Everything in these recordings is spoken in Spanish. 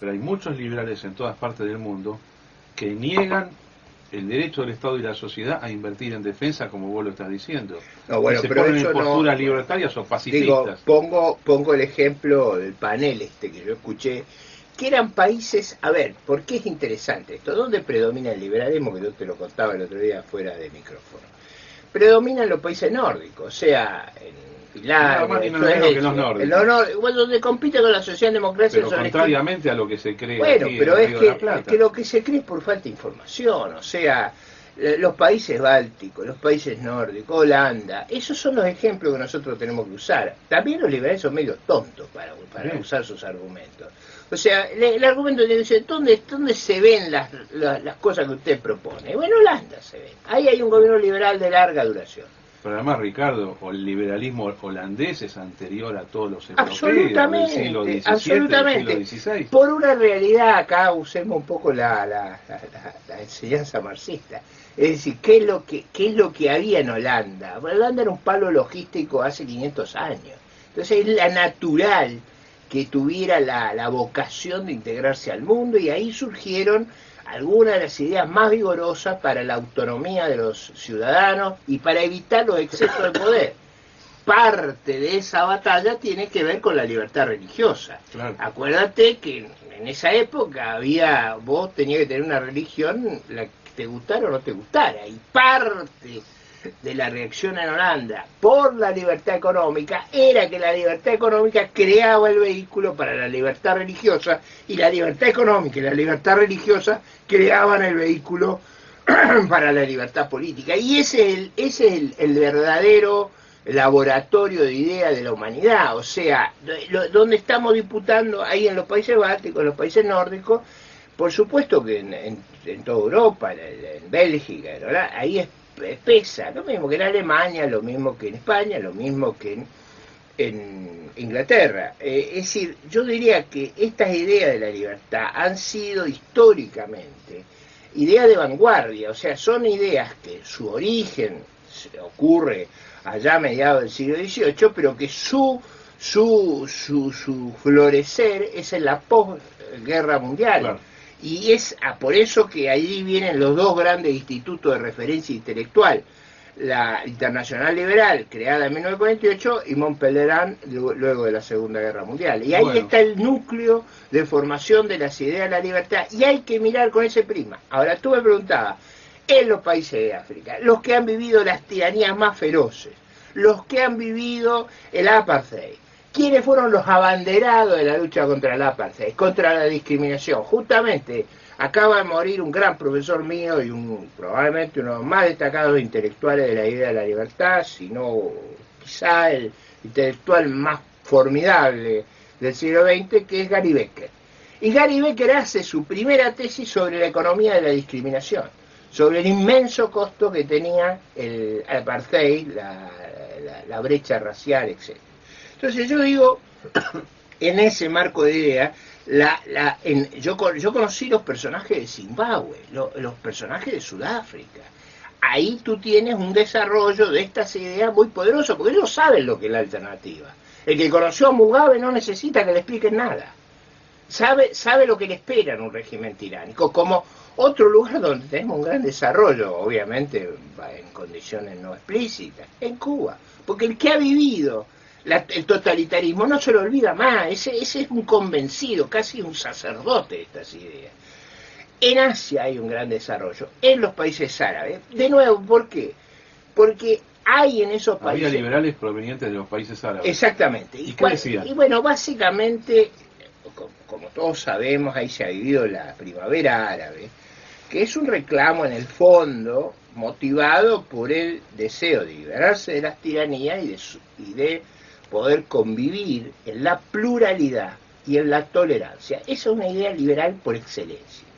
pero hay muchos liberales en todas partes del mundo que niegan el derecho del Estado y la sociedad a invertir en defensa, como vos lo estás diciendo. No, bueno, y se pero ponen eso en posturas no, libertarias o digo, pacifistas. pongo el ejemplo del panel que yo escuché, que eran países, a ver, ¿por qué es interesante esto? ¿Dónde predomina el liberalismo? Que yo te lo contaba el otro día fuera de micrófono. Predominan los países nórdicos, o sea, en Nada más Finlandia, ni en nada menos que los Suecia, nórdicos. bueno, donde compite con la socialdemocracia Pero son contrariamente a lo que se cree bueno, aquí en pero el es Río de la que, Plata. lo que se cree es por falta de información, o sea, los países bálticos, los países nórdicos, Holanda, esos son los ejemplos que nosotros tenemos que usar. También los liberales son medio tontos para usar sus argumentos. O sea, el argumento tiene que ser, ¿dónde se ven las cosas que usted propone? Bueno, Holanda se ven. Ahí hay un gobierno liberal de larga duración. Pero además, Ricardo, el liberalismo holandés es anterior a todos los europeos del siglo XVII, absolutamente. del siglo XVI. Por una realidad, acá usemos un poco la enseñanza marxista. Es decir, ¿qué es lo que había en Holanda? Bueno, Holanda era un palo logístico hace 500 años. Entonces es la natural que tuviera la vocación de integrarse al mundo, y ahí surgieron algunas de las ideas más vigorosas para la autonomía de los ciudadanos y para evitar los excesos de poder. Parte de esa batalla tiene que ver con la libertad religiosa. Claro. Acuérdate que en esa época vos tenías que tener una religión, la que te gustara o no te gustara, y parte de la reacción en Holanda por la libertad económica era que la libertad económica creaba el vehículo para la libertad religiosa, y la libertad económica y la libertad religiosa creaban el vehículo para la libertad política. Y ese es el verdadero laboratorio de ideas de la humanidad. O sea, donde estamos disputando ahí en los países bálticos, en los países nórdicos, por supuesto que en toda Europa, en Bélgica, ahí pesa, lo mismo que en Alemania, lo mismo que en España, lo mismo que en Inglaterra. Es decir, yo diría que estas ideas de la libertad han sido históricamente ideas de vanguardia, o sea, son ideas que su origen ocurre allá a mediados del siglo XVIII, pero que su florecer es en la posguerra mundial. Claro. Y es por eso que allí vienen los dos grandes institutos de referencia intelectual, la Internacional Liberal, creada en 1948, y Montpellier luego de la Segunda Guerra Mundial. Y ahí está el núcleo de formación de las ideas de la libertad, y hay que mirar con ese prisma. Ahora, tú me preguntabas, en los países de África, los que han vivido las tiranías más feroces, los que han vivido el apartheid, ¿quiénes fueron los abanderados de la lucha contra el apartheid, contra la discriminación? Justamente acaba de morir un gran profesor mío y probablemente uno de los más destacados intelectuales de la idea de la libertad, si no quizá el intelectual más formidable del siglo XX, que es Gary Becker. Y Gary Becker hace su primera tesis sobre la economía de la discriminación, sobre el inmenso costo que tenía el apartheid, la brecha racial, etc. Entonces yo digo, en ese marco de idea, yo conocí los personajes de Zimbabue, los personajes de Sudáfrica. Ahí tú tienes un desarrollo de estas ideas muy poderoso, porque ellos saben lo que es la alternativa. El que conoció a Mugabe no necesita que le expliquen nada. Sabe lo que le espera en un régimen tiránico, como otro lugar donde tenemos un gran desarrollo, obviamente en condiciones no explícitas, en Cuba. Porque el que ha vivido el totalitarismo no se lo olvida más, ese es un convencido, casi un sacerdote de estas ideas. En Asia hay un gran desarrollo, en los países árabes. De nuevo, ¿por qué? Porque hay en esos países... Había liberales provenientes de los países árabes. Exactamente. ¿Y qué decían? Y bueno, básicamente, como todos sabemos, ahí se ha vivido la primavera árabe, que es un reclamo en el fondo motivado por el deseo de liberarse de las tiranías y de poder convivir en la pluralidad y en la tolerancia. Esa es una idea liberal por excelencia.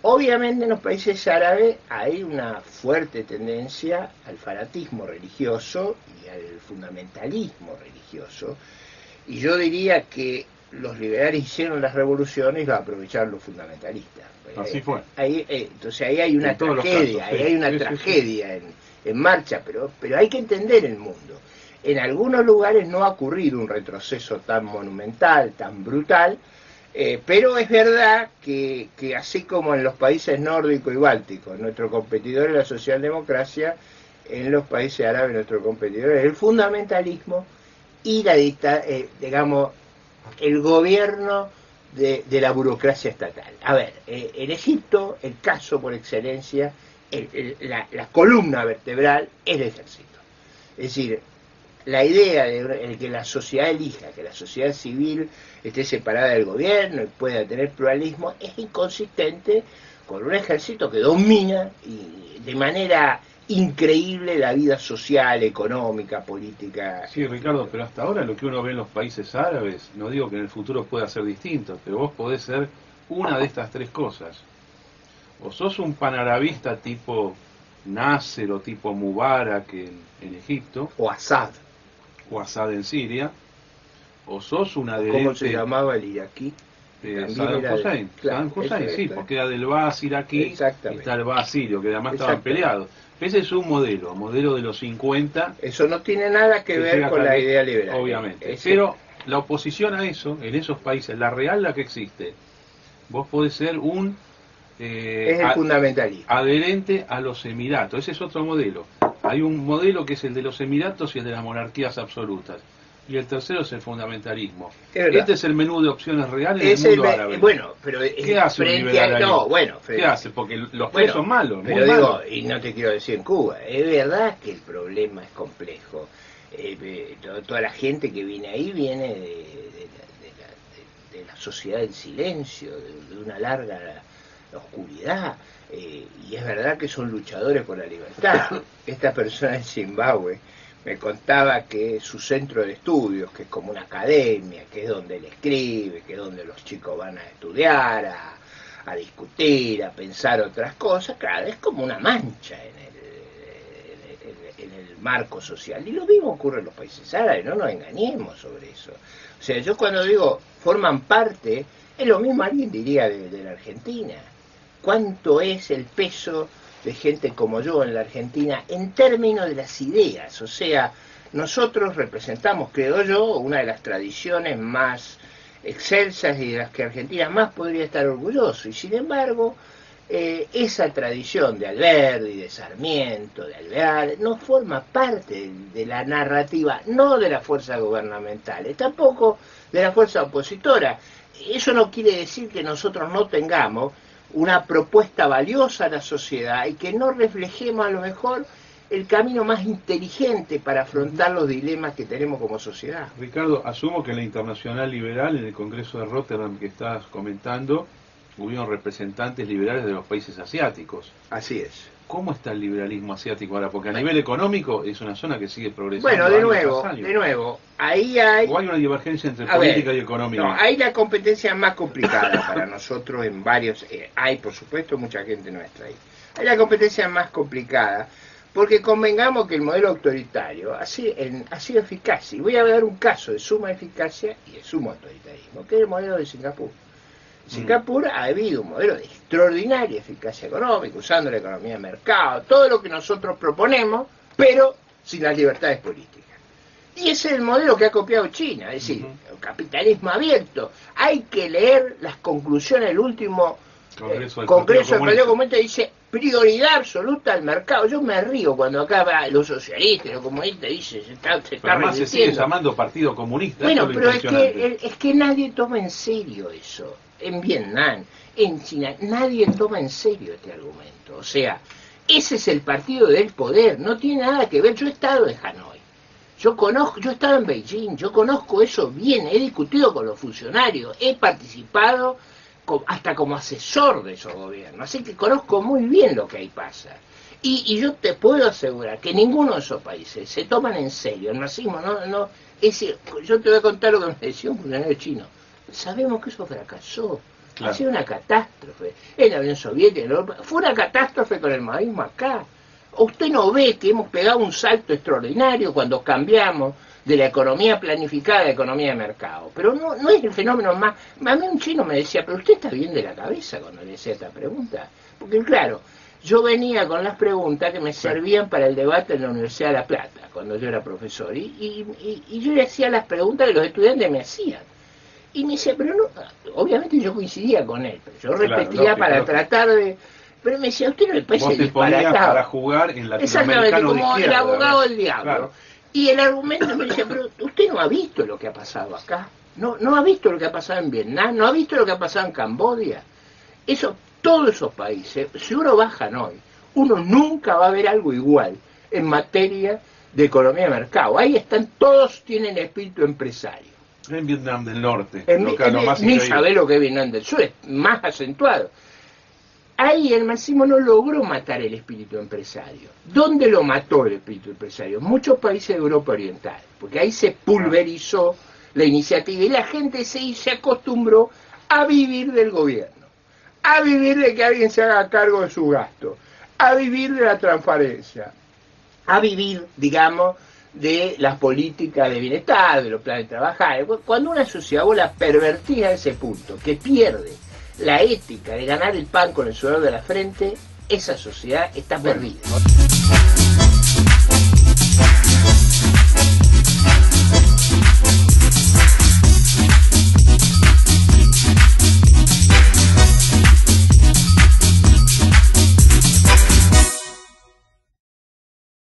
Obviamente en los países árabes hay una fuerte tendencia al fanatismo religioso y al fundamentalismo religioso, y yo diría que los liberales hicieron las revoluciones y lo aprovecharon los fundamentalistas. Así fue. Entonces ahí hay una tragedia, ahí hay una tragedia en marcha, pero hay que entender el mundo. En algunos lugares no ha ocurrido un retroceso tan monumental, tan brutal, Pero es verdad que así como en los países nórdicos y bálticos, nuestro competidor es la socialdemocracia, en los países árabes nuestro competidor es el fundamentalismo y digamos, el gobierno de la burocracia estatal. A ver, en Egipto, el caso por excelencia, la columna vertebral es el ejército. Es decir, la idea de que la sociedad elija, que la sociedad civil esté separada del gobierno y pueda tener pluralismo, es inconsistente con un ejército que domina y de manera increíble la vida social, económica, política. Sí, Ricardo, pero hasta ahora lo que uno ve en los países árabes, no digo que en el futuro pueda ser distinto, pero vos podés ser una de estas tres cosas. O sos un panarabista tipo Nasser o tipo Mubarak en Egipto, O Assad. o Assad en Siria, o sos un adherente... ¿Cómo se llamaba el iraquí? Saddam Hussein, claro, Saddam Hussein, sí, eso, porque era del Baas iraquí y está el Baas sirio, que además estaban peleados. Ese es un modelo de los 50. Eso no tiene nada que ver con la idea liberal. Obviamente, pero la oposición a eso, en esos países, la real, la que existe, vos podés ser un... es el fundamentalismo. Adherente a los Emiratos, ese es otro modelo. Hay un modelo que es el de los Emiratos y el de las monarquías absolutas. Y el tercero es el fundamentalismo. Este es el menú de opciones reales del mundo árabe. Bueno, pero ¿qué hace un liberal ahí? ¿Qué hace? Porque los tres son malos. Pero digo, y no te quiero decir en Cuba, es verdad que el problema es complejo. Toda la gente que viene ahí viene de la sociedad en silencio, de una larga oscuridad. Y es verdad que son luchadores por la libertad. Esta persona en Zimbabue me contaba que su centro de estudios, que es como una academia, que es donde él escribe, que es donde los chicos van a estudiar, a discutir, a pensar otras cosas, claro, es como una mancha en el marco social. Y lo mismo ocurre en los países árabes, no nos engañemos sobre eso. O sea, yo cuando digo forman parte, es lo mismo alguien diría de la Argentina. ¿Cuánto es el peso de gente como yo en la Argentina en términos de las ideas? O sea, nosotros representamos, creo yo, una de las tradiciones más excelsas y de las que Argentina más podría estar orgulloso. Y sin embargo, esa tradición de Alberdi, de Sarmiento, de Alvear, no forma parte de la narrativa, no de las fuerzas gubernamentales, tampoco de la fuerza opositora. Eso no quiere decir que nosotros no tengamos una propuesta valiosa a la sociedad y que no reflejemos a lo mejor el camino más inteligente para afrontar los dilemas que tenemos como sociedad. Ricardo, asumo que en la Internacional Liberal, en el Congreso de Rotterdam que estás comentando, hubieron representantes liberales de los países asiáticos. Así es. ¿Cómo está el liberalismo asiático ahora? Porque a nivel económico es una zona que sigue progresando. Bueno, de nuevo, ahí hay... ¿O hay una divergencia entre política y economía? No, hay la competencia más complicada para nosotros en varios... hay, por supuesto, mucha gente nuestra ahí. Hay la competencia más complicada, porque convengamos que el modelo autoritario ha sido eficaz. Y voy a dar un caso de suma eficacia y de sumo autoritarismo, que es el modelo de Singapur. En Singapur ha habido un modelo de extraordinaria eficacia económica, usando la economía de mercado, todo lo que nosotros proponemos, pero sin las libertades políticas. Y ese es el modelo que ha copiado China, es decir, el capitalismo abierto. Hay que leer las conclusiones del último Congreso del Partido Comunista, dice prioridad absoluta al mercado. Yo me río cuando acá los socialistas, los comunistas dicen se está además se sigue llamando Partido Comunista. Bueno, pero es que nadie toma en serio eso. En Vietnam, en China, nadie toma en serio este argumento. O sea, ese es el partido del poder, no tiene nada que ver. Yo he estado en Hanoi, yo he estado en Beijing, yo conozco eso bien, he discutido con los funcionarios, he participado hasta como asesor de esos gobiernos, así que conozco muy bien lo que ahí pasa. Y yo te puedo asegurar que ninguno de esos países se toman en serio el nazismo. Yo te voy a contar lo que me decía un funcionario chino. Sabemos que eso fracasó. Claro. Ha sido una catástrofe. En la Unión Soviética, en Europa, fue una catástrofe con el maoísmo acá. ¿Usted no ve que hemos pegado un salto extraordinario cuando cambiamos de la economía planificada a la economía de mercado? Pero no es el fenómeno más... A mí un chino me decía, pero usted está bien de la cabeza cuando le hacía esta pregunta. Porque claro, yo venía con las preguntas que me servían para el debate en la Universidad de La Plata, cuando yo era profesor. Y yo le hacía las preguntas que los estudiantes me hacían. Y me decía, pero no, obviamente yo coincidía con él, pero yo Claro, repetía lógico, para lógico. tratar de... Pero me decía, ¿a usted no le parece Vos te ponías disparatado? para jugar en Exactamente, latinoamericano de como el izquierda, abogado ¿verdad? del diablo. Claro. Y el argumento me decía, pero usted no ha visto lo que ha pasado acá, no ha visto lo que ha pasado en Vietnam, no ha visto lo que ha pasado en Camboya. Eso, todos esos países, si uno baja hoy, uno nunca va a ver algo igual en materia de economía de mercado. Ahí están, todos tienen espíritu empresario. En Vietnam del Norte, En, lo más ni increíble. sabe lo que es Vietnam del Sur, es más acentuado. Ahí el marxismo no logró matar el espíritu empresario. ¿Dónde lo mató el espíritu empresario? En muchos países de Europa Oriental, porque ahí se pulverizó la iniciativa y la gente se acostumbró a vivir del gobierno, a vivir de que alguien se haga cargo de su gasto, a vivir de la transparencia, a vivir, digamos, de las políticas de bienestar, de los planes de trabajar. Cuando una sociedad vos la pervertís a ese punto, que pierde la ética de ganar el pan con el sudor de la frente, esa sociedad está perdida.